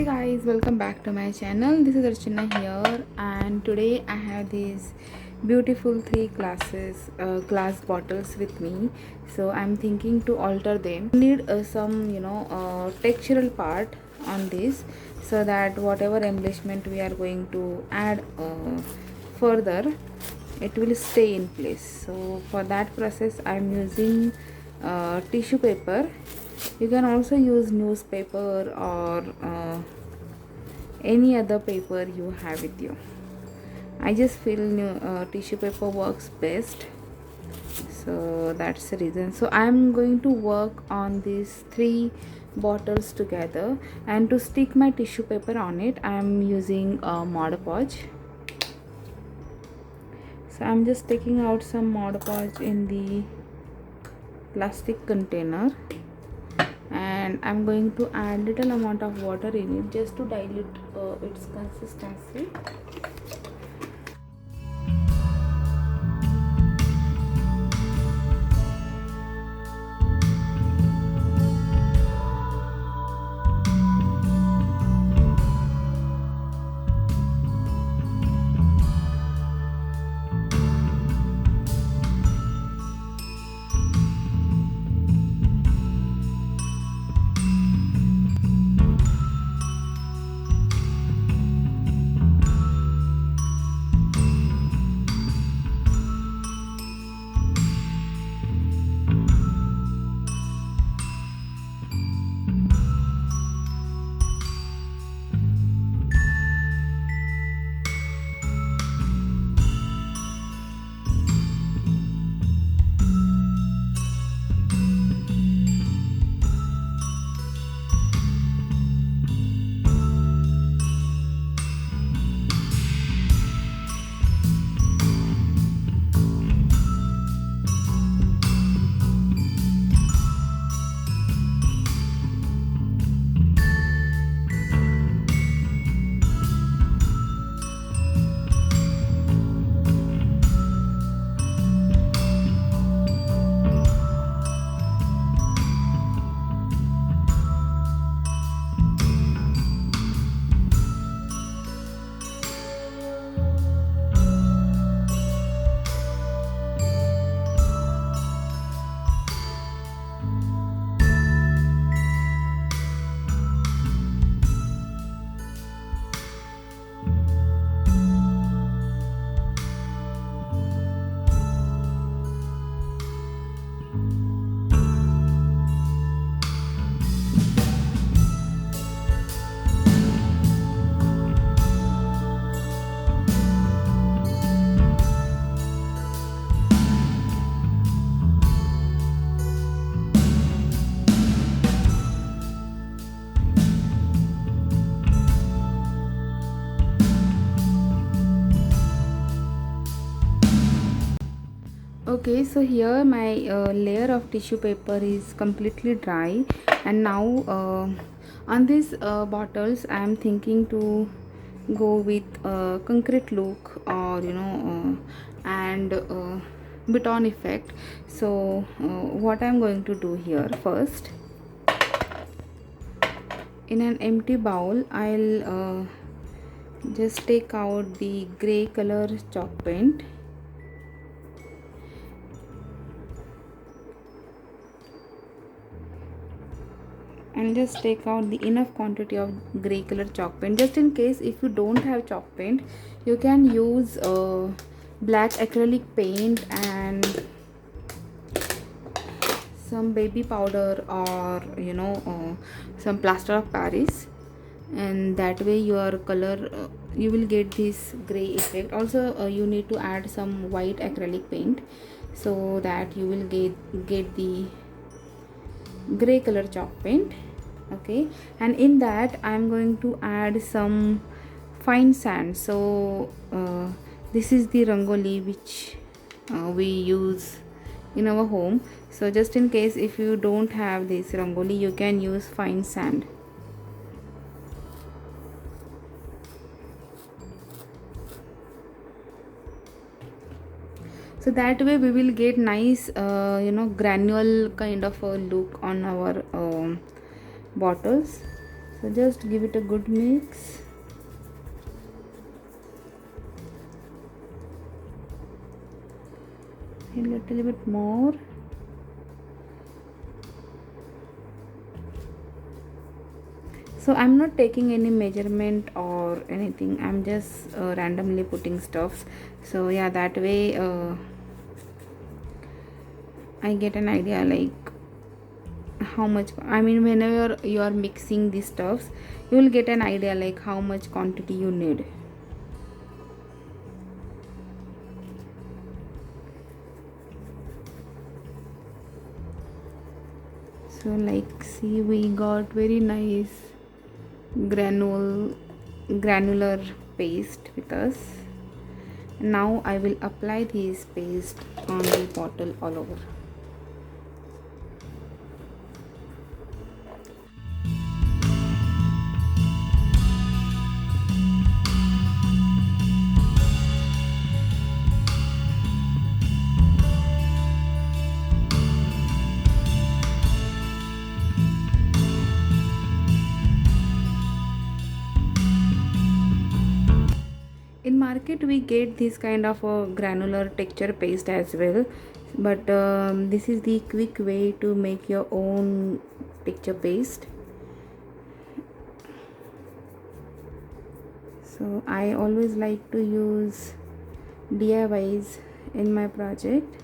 Hey guys, welcome back to my channel. This is Archana here, and today I have these beautiful three glass bottles with me. So I'm thinking to alter them. Need some textural part on this, so that whatever embellishment we are going to add further, it will stay in place. So for that process I'm using tissue paper. You can also use newspaper or any other paper you have with you. I just feel tissue paper works best, so that's the reason. So I'm going to work on these three bottles together, and to stick my tissue paper on it I'm using a Mod Podge. So I'm just taking out some Mod Podge in the plastic container, and I'm going to add little amount of water in it just to dilute its consistency. Okay, so here my layer of tissue paper is completely dry, and now on these bottles I am thinking to go with a concrete look, or and Beton effect. So what I am going to do here, first in an empty bowl I'll just take out the gray color chalk paint, and just take out the enough quantity of gray color chalk paint. Just in case if you don't have chalk paint, you can use black acrylic paint and some baby powder, or some plaster of Paris, and that way your color you will get this gray effect. Also you need to add some white acrylic paint so that you will get the gray color chalk paint. Okay, and in that I am going to add some fine sand. So this is the rangoli which we use in our home. So just in case if you don't have this rangoli, you can use fine sand. So that way we will get nice granular kind of a look on our bottles. So just give it a good mix. A little bit more. So I'm not taking any measurement or anything, I'm just randomly putting stuffs. So yeah, that way I get an idea like how much, I mean, whenever you are mixing these stuffs, you will get an idea like how much quantity you need. So like, see, we got very nice granular paste with us. Now I will apply this paste on the bottle all over. In market we get this kind of a granular texture paste as well, but this is the quick way to make your own texture paste. So I always like to use DIYs in my project.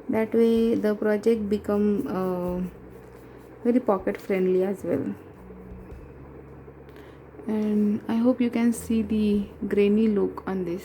That way the project become very pocket friendly as well. And I hope you can see the grainy look on this.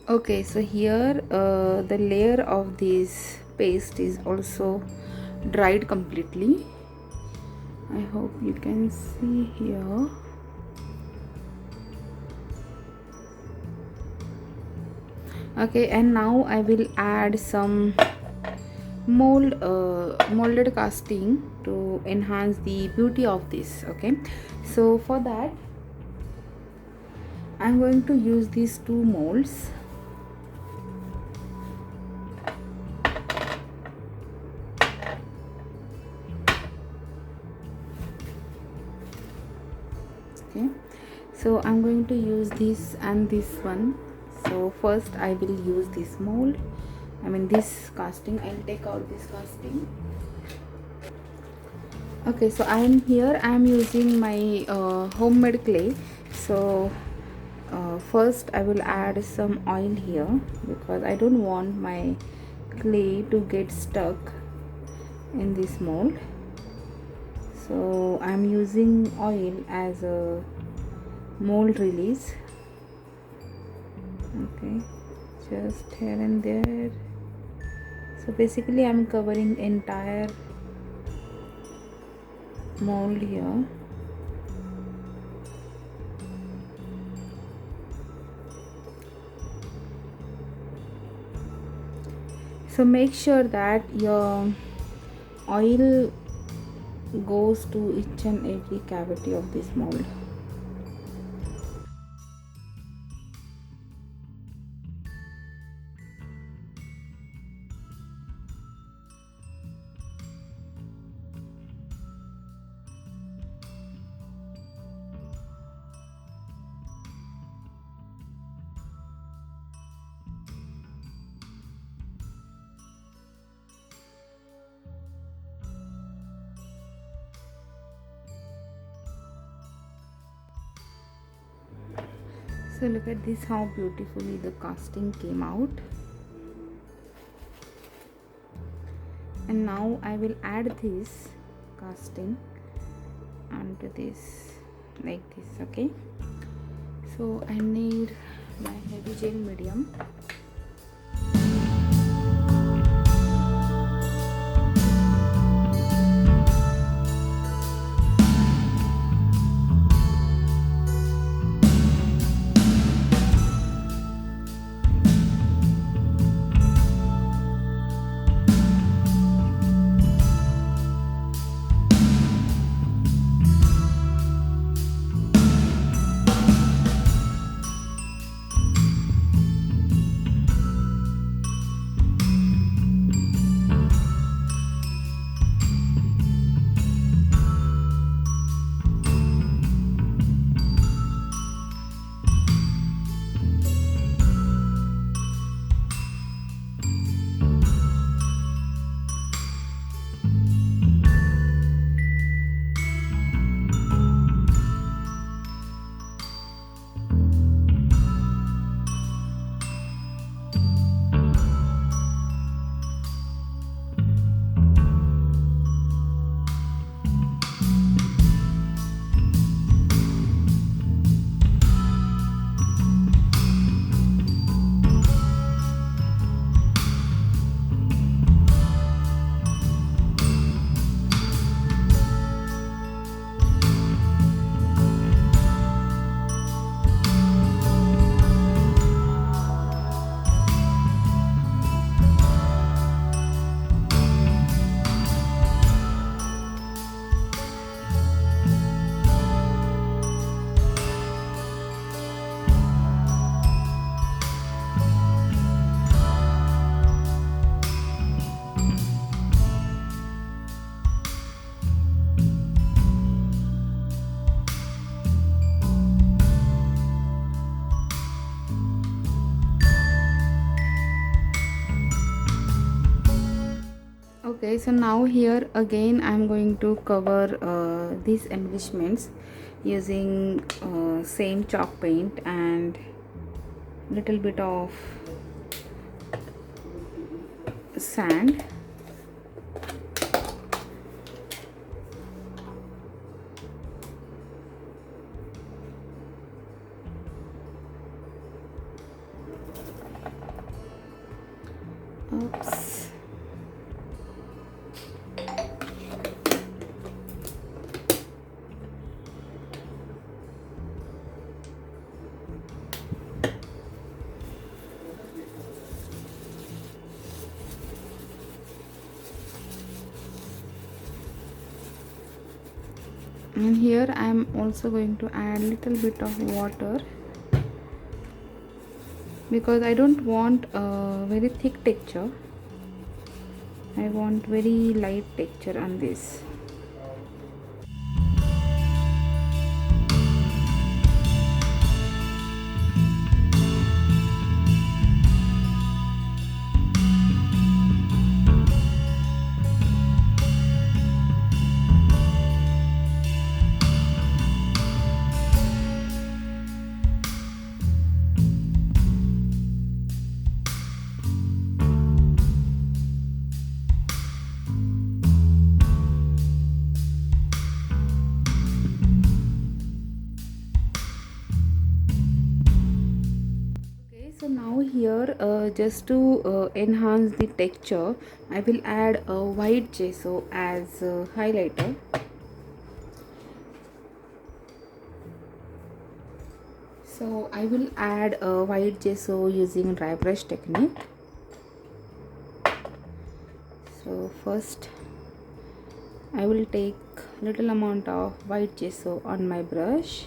Okay, so here the layer of this paste is also dried completely. I hope you can see here. Okay, and now I will add some molded casting to enhance the beauty of this. Okay, so for that I'm going to use these two molds. Okay, so I'm going to use this and this one. So first I will use this mold, this casting. I'll take out this casting. Okay, so I am using my homemade clay. So first I will add some oil here, because I don't want my clay to get stuck in this mold. So I'm using oil as a mold release. Okay, just here and there. So basically I'm covering entire mold here. So make sure that your oil goes to each and every cavity of this mold. So look at this, how beautifully the casting came out. And now I will add this casting onto this like this. Okay, so I need my heavy gel medium. Okay, so now here again I'm going to cover these embellishments using same chalk paint and little bit of sand. Oops. And here I am also going to add little bit of water, because I don't want a very thick texture. I want very light texture on this. So now here, just to enhance the texture, I will add a white gesso as a highlighter. So I will add a white gesso using dry brush technique. So first I will take little amount of white gesso on my brush.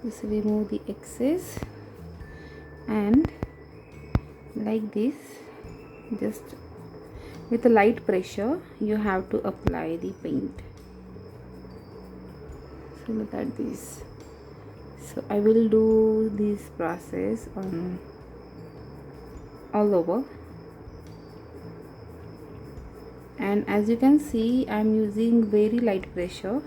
Just remove the excess, and like this, just with a light pressure you have to apply the paint. So look at this. So I will do this process on all over, and as you can see, I am using very light pressure.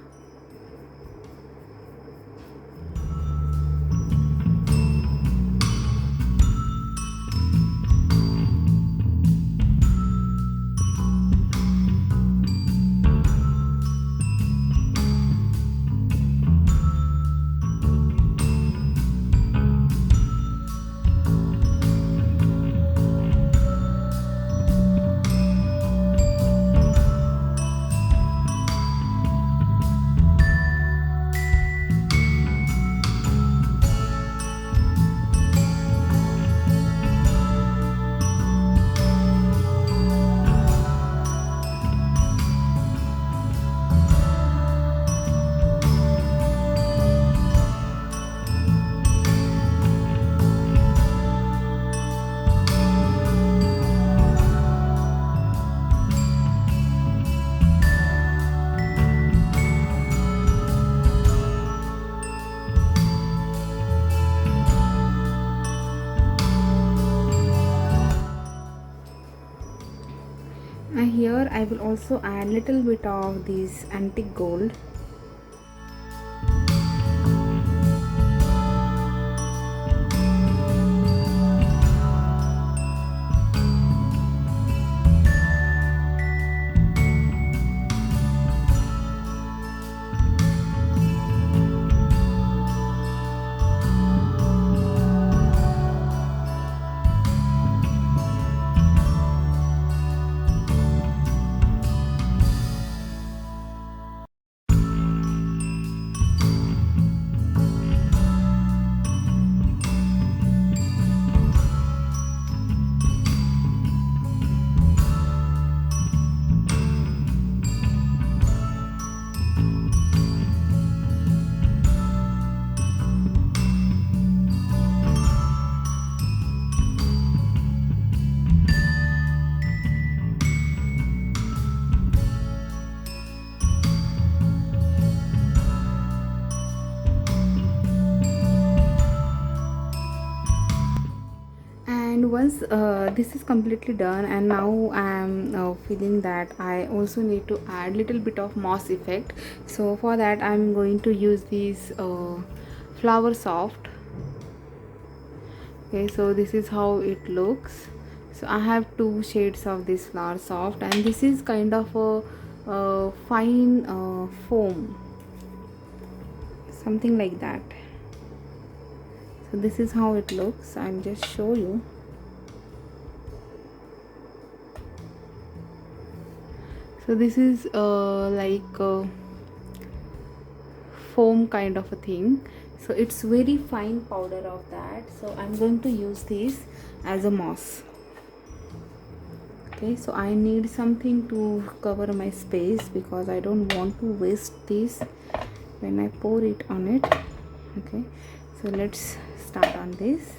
And here I will also add little bit of this antique gold. And once this is completely done, and now I am feeling that I also need to add little bit of moss effect. So for that I am going to use this flower soft. Okay, so this is how it looks. So I have two shades of this flower soft, and this is kind of a fine foam, something like that. So this is how it looks. I'll just show you. So this is like foam kind of a thing. So it's very fine powder of that. So I'm going to use this as a moss. Okay, so I need something to cover my space because I don't want to waste this when I pour it on it. Okay, so let's start on this.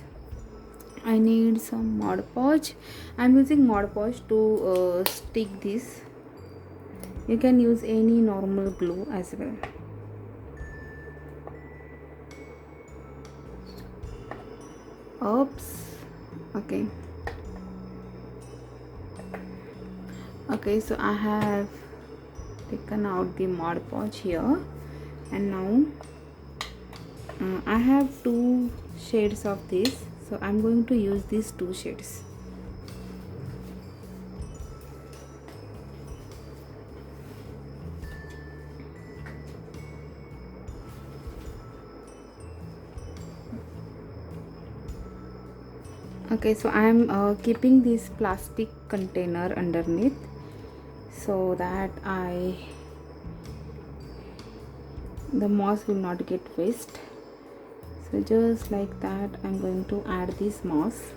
I need some Mod Podge. I'm using Mod Podge to stick this. You can use any normal glue as well. Oops. Okay. Okay, so I have taken out the Mod Podge here, and now I have two shades of this, so I'm going to use these two shades. Okay, so I am keeping this plastic container underneath so that the moss will not get waste. So just like that, I'm going to add this moss.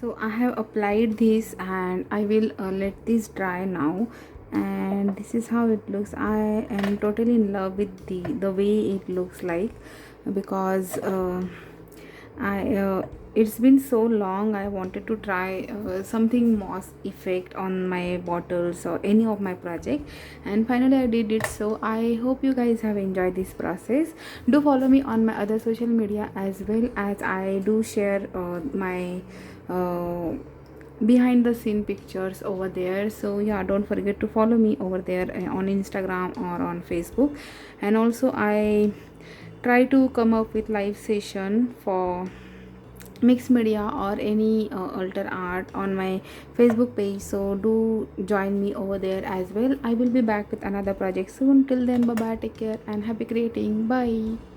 So I have applied this and I will let this dry now, and this is how it looks. I am totally in love with the way it looks like, because I it's been so long I wanted to try something moss effect on my bottles or any of my project, and finally I did it. So I hope you guys have enjoyed this process. Do follow me on my other social media, as well as I do share my behind the scene pictures over there. So yeah, don't forget to follow me over there on Instagram or on Facebook. And also I try to come up with live session for mixed media or any alter art on my Facebook page, so do join me over there as well. I will be back with another project soon. Till then, bye bye, take care and happy creating. Bye.